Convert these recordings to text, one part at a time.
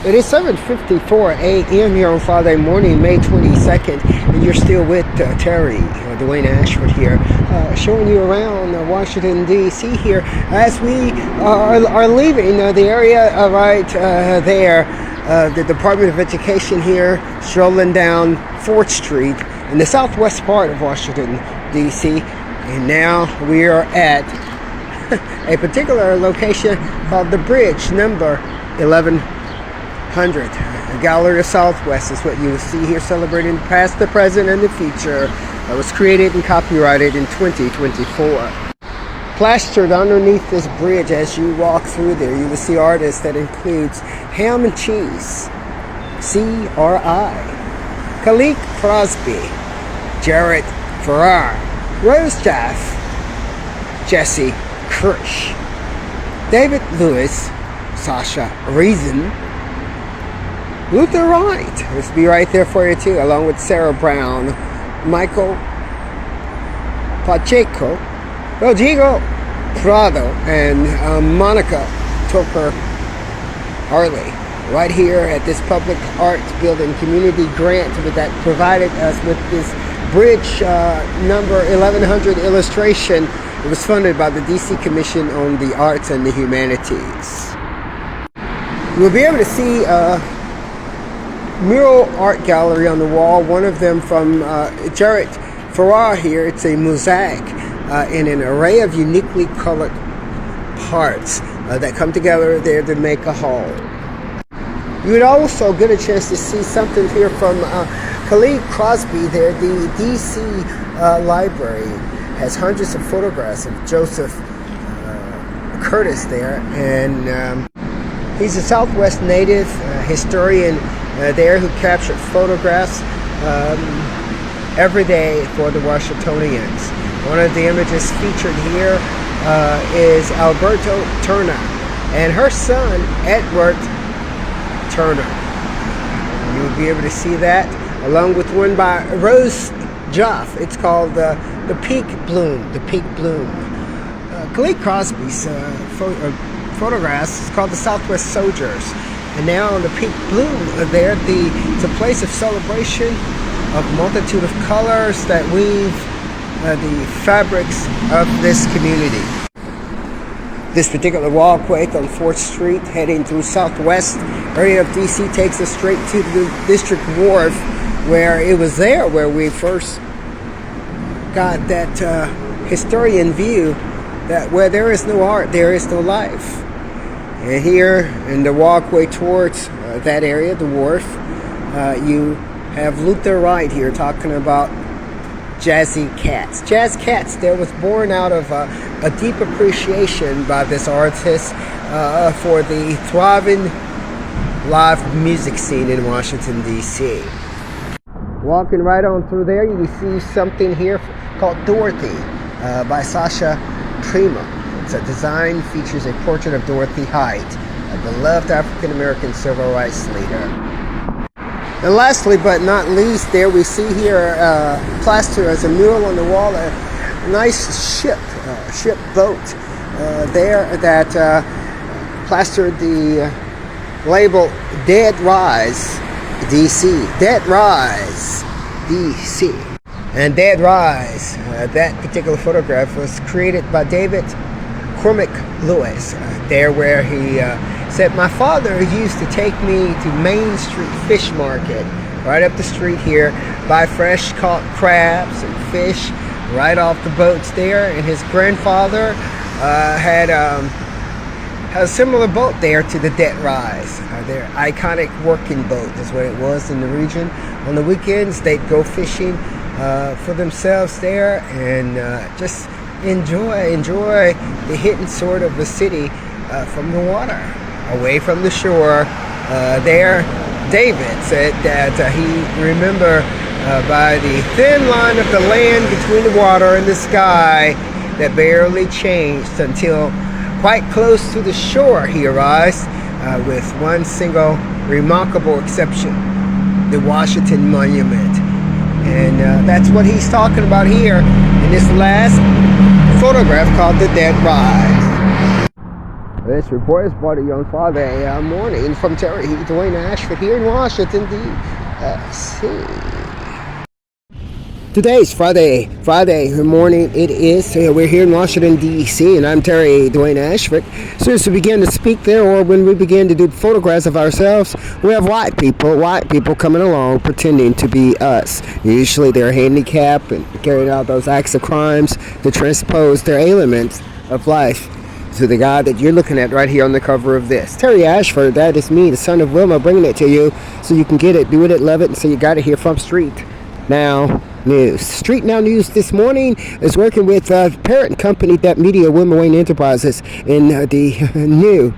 It is 7:54 a.m. here on Friday morning, May 22nd, and you're still with Terry, Dwayne Ashford here, showing you around Washington, D.C. here as we are leaving the area right there, the Department of Education here, strolling down 4th Street in the southwest part of Washington, D.C., and now we are at a particular location called the Bridge, number 1100. The Gallery of Southwest is what you will see here, celebrating the past, the present, and the future. It was created and copyrighted in 2024. Plastered underneath this bridge as you walk through there, you will see artists that includes Ham and Cheese, C.R.I., Khalid Crosby, Jared Farrar, Rose Jaff, Jesse Kirsch, David Lewis, Sasha Reason, Luther Wright, this will be right there for you too, along with Sarah Brown, Michael Pacheco, Rodrigo Prado, and Monica Toker Harley, right here at this public arts building community grant that provided us with this bridge number 1100 illustration. It was funded by the DC Commission on the Arts and the Humanities. You'll be able to see a mural art gallery on the wall, one of them from Jared Farrar here. It's a mosaic in an array of uniquely colored parts that come together there to make a whole. You would also get a chance to see something here from Khalid Crosby there. The DC Library has hundreds of photographs of Joseph Curtis there, and he's a Southwest native historian there who captured photographs every day for the Washingtonians. One of the images featured here is Alberto Turner and her son Edward Turner. You'll be able to see that, along with one by Rose Jaff. It's called the Peak Bloom. The Peak Bloom. Khalid Crosby's photographs is called the Southwest Soldiers. And now on the Peak Bloom there, it's a place of celebration of multitude of colors that weave the fabrics of this community. This particular walkway on 4th Street heading through southwest area of DC takes us straight to the District Wharf, where it was there where we first got that historian view that where there is no art, there is no life. And here in the walkway towards that area, the wharf, you have Luther Wright here talking about Jazzy Cats. Jazz Cats that was born out of a deep appreciation by this artist for the thriving live music scene in Washington, D.C. Walking right on through there, you see something here called Dorothy by Sasha Prima. It's a design, features a portrait of Dorothy Height, a beloved African-American civil rights leader. And lastly, but not least, there we see here plastered as a mural on the wall, a nice ship boat there that plastered the label Dead Rise DC. Dead Rise DC. And Dead Rise, that particular photograph was created by David Cormac Lewis, there where he said, my father used to take me to Main Street Fish Market, right up the street here, buy fresh caught crabs and fish right off the boats there, and his grandfather had a similar boat there to the Dead Rise. Their iconic working boat is what it was in the region. On the weekends, they'd go fishing for themselves there and just enjoy the hidden sort of the city from the water, away from the shore. There, David said that he remember by the thin line of the land between the water and the sky that barely changed until quite close to the shore he arrives, with one single remarkable exception, the Washington Monument. And that's what he's talking about here in this last photograph called the Dead Rise. This report is brought to you on Friday morning from Terry Dwayne Ashford here in Washington, D.C. Today's Friday morning. It is. We're here in Washington, D.C., and I'm Terry Dwayne Ashford. As soon as we begin to speak there, or when we begin to do photographs of ourselves, we have white people coming along pretending to be us. Usually they're handicapped and carrying out those acts of crimes to transpose their ailments of life to the guy that you're looking at right here on the cover of this. Terry Ashford, that is me, the son of Wilma, bringing it to you so you can get it, do it, love it, and so you got it here from Street Now News. Street Now News this morning is working with parent company DatMedia, WilmaWaine Enterprises in the new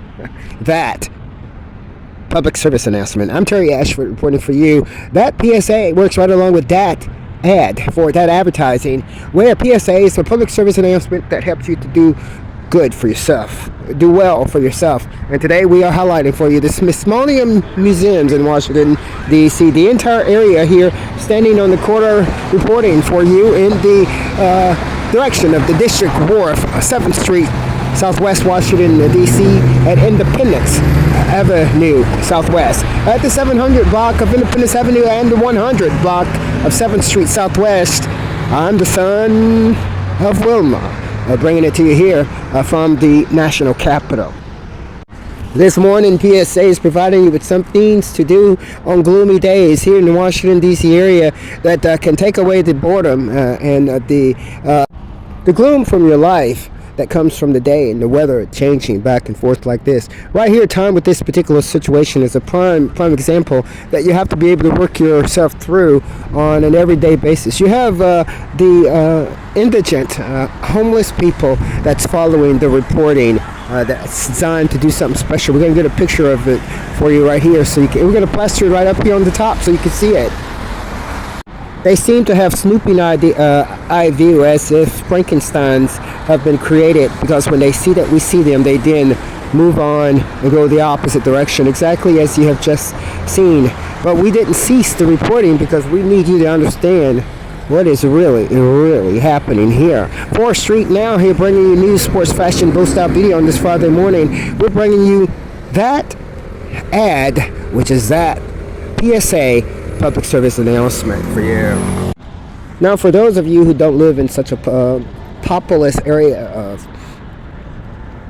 that public service announcement. I'm Terry Ashford reporting for you. That PSA works right along with that ad for that advertising, where PSA is a public service announcement that helps you to do good for yourself, do well for yourself. And today we are highlighting for you the Smithsonian Museums in Washington, D.C. The entire area here, standing on the corner, reporting for you in the direction of the District Wharf, 7th Street, Southwest Washington, D.C. at Independence Avenue, Southwest. At the 700 block of Independence Avenue and the 100 block of 7th Street, Southwest. I'm the son of Wilma. Bringing it to you here from the National Capitol. This morning, PSA is providing you with some things to do on gloomy days here in the Washington, D.C. area that can take away the boredom and the gloom from your life that comes from the day and the weather changing back and forth like this. Right here, time with this particular situation is a prime example that you have to be able to work yourself through on an everyday basis. You have the indigent, homeless people that's following the reporting that's designed to do something special. We're going to get a picture of it for you right here. So we're going to plaster it right up here on the top so you can see it. They seem to have snooping eye view, as if Frankensteins have been created, because when they see that we see them, they then move on and go the opposite direction, exactly as you have just seen. But we didn't cease the reporting because we need you to understand what is really happening here. 4th Street Now here, bringing you news, sports, fashion, boast-out video on this Friday morning. We're bringing you that ad, which is that PSA public service announcement for you. Now, for those of you who don't live in such a populous area of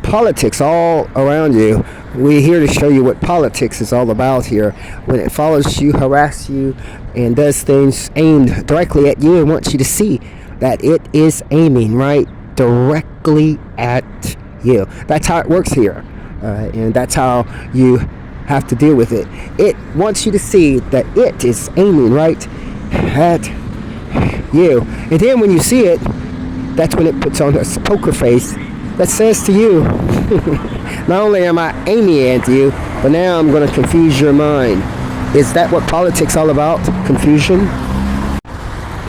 politics all around you, we're here to show you what politics is all about here. When it follows you, harasses you, and does things aimed directly at you, and wants you to see that it is aiming right directly at you. That's how it works here, and that's how you have to deal with it. It wants you to see that it is aiming right at you. And then when you see it, that's when it puts on a poker face that says to you, not only am I aiming at you, but now I'm going to confuse your mind. Is that what politics all about? Confusion?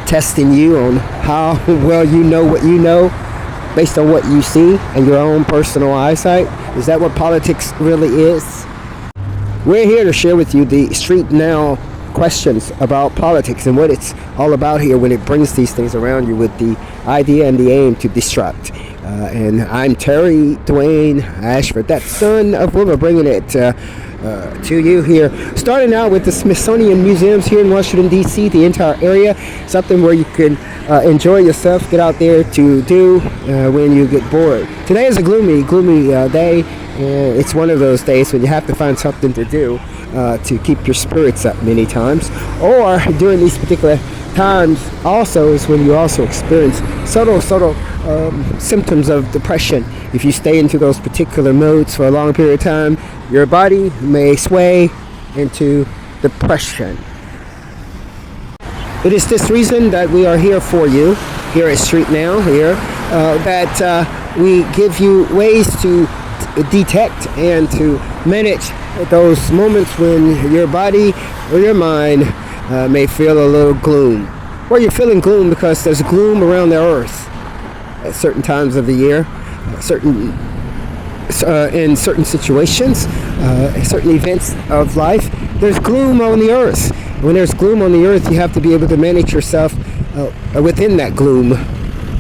Testing you on how well you know what you know based on what you see and your own personal eyesight? Is that what politics really is? We're here to share with you the Street Now questions about politics and what it's all about here when it brings these things around you with the idea and the aim to distract. And I'm Terry Dwayne Ashford, that son of Wilma, bringing it to you here. Starting out with the Smithsonian Museums here in Washington, D.C., the entire area. Something where you can enjoy yourself, get out there to do when you get bored. Today is a gloomy day. It's one of those days when you have to find something to do to keep your spirits up many times. Or during these particular times also is when you also experience subtle symptoms of depression. If you stay into those particular modes for a long period of time, your body may sway into depression. It is this reason that we are here for you, here at Street Now, here, that we give you ways to detect and to manage those moments when your body or your mind may feel a little gloom. Or you're feeling gloom because there's gloom around the earth at certain times of the year, in certain situations, certain events of life. There's gloom on the earth. When there's gloom on the earth, you have to be able to manage yourself within that gloom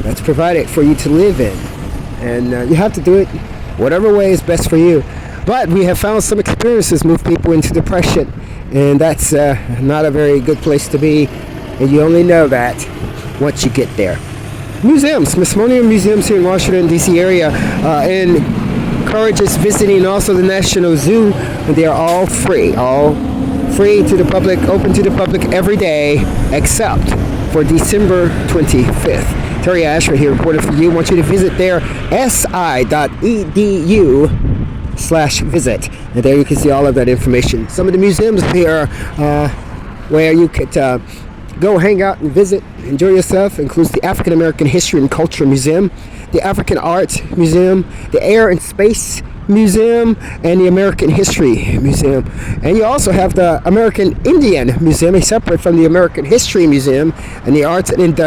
that's provided for you to live in. And you have to do it whatever way is best for you. But we have found some experiences move people into depression, and that's not a very good place to be, and you only know that once you get there. Museums, Smithsonian museums here in Washington, D.C. area, and encourages visiting also the National Zoo, and they are all free to the public, open to the public every day, except for December 25th. Terry Ashford here reporting for you. I want you to visit there, si.edu/visit, and there you can see all of that information. Some of the museums here where you could go hang out and visit, enjoy yourself, includes the African American History and Culture Museum, the African Arts Museum, the Air and Space Museum, and the American History Museum. And you also have the American Indian Museum, separate from the American History Museum, and the Arts and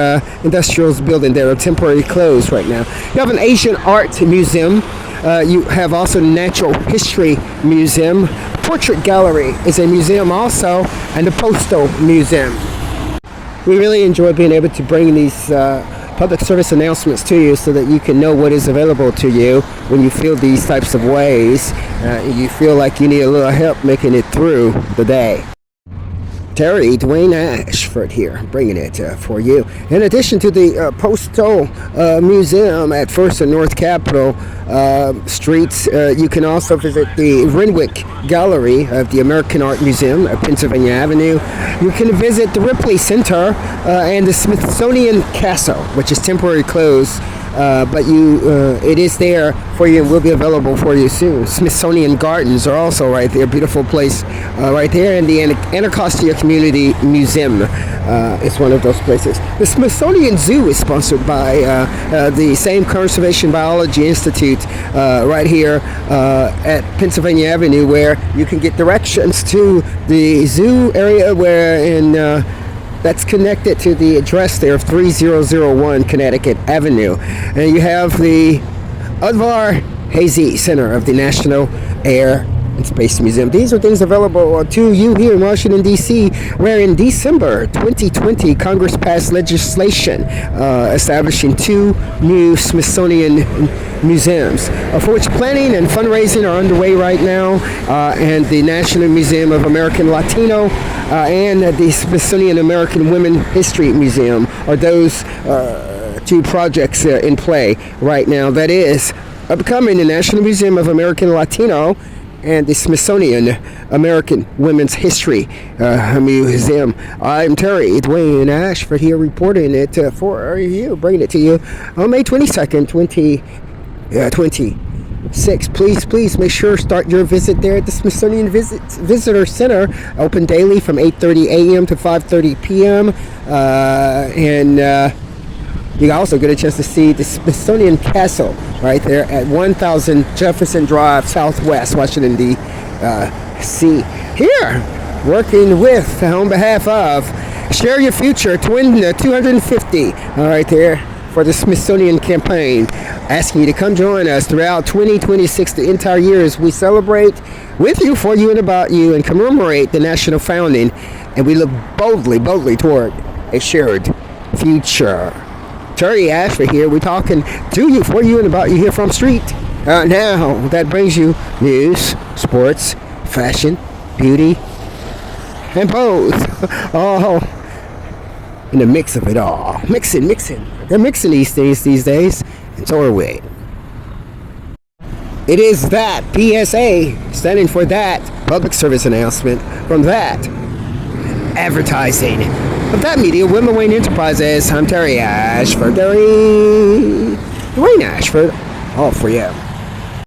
Industrials building there are temporarily closed right now. You have an Asian Art Museum. You have also the Natural History Museum. Portrait Gallery is a museum also, and the Postal Museum. We really enjoy being able to bring these public service announcements to you so that you can know what is available to you when you feel these types of ways. You feel like you need a little help making it through the day. Terry Dwayne Ashford here, bringing it for you. In addition to the Postal Museum at First and North Capitol Streets, you can also visit the Renwick Gallery of the American Art Museum at Pennsylvania Avenue. You can visit the Ripley Center and the Smithsonian Castle, which is temporarily closed. But it is there for you and will be available for you soon. Smithsonian Gardens are also right there, beautiful place right there, and the Anacostia Community Museum is one of those places. The Smithsonian Zoo is sponsored by the same Conservation Biology Institute right here at Pennsylvania Avenue, where you can get directions to the zoo area that's connected to the address there of 3001 Connecticut Avenue. And you have the Udvar Hazy Center of the National Air and Space Museum. These are things available to you here in Washington, D.C., where in December 2020, Congress passed legislation establishing 2 new Smithsonian museums, for which planning and fundraising are underway right now, and the National Museum of American Latino and the Smithsonian American Women History Museum are those 2 projects in play right now. That is becoming the National Museum of American Latino and the Smithsonian American Women's History Museum. I'm Terry Dwayne Ashford here reporting it for you, bringing it to you on May 22nd, 2026. Please make sure to start your visit there at the Smithsonian Visitor Center, open daily from 8:30 a.m. to 5:30 p.m. And you also get a chance to see the Smithsonian Castle right there at 1000 Jefferson Drive, Southwest, Washington, D.C. Here, working with, on behalf of, Share Your Future 250, all right there, for the Smithsonian campaign, asking you to come join us throughout 2026, the entire year, as we celebrate with you, for you, and about you, and commemorate the national founding, and we look boldly toward a shared future. Terry Ashford here. We're talking to you, for you, and about you here from Street. Now, that brings you news, sports, fashion, beauty, and both. All in the mix of it all. Mixing. They're mixing these things these days, and so are we. It is that PSA, standing for that public service announcement from that advertising of DatMedia, WilmaWaine Enterprises. I'm Terry Ashford. Dwayne Ashford, all for you.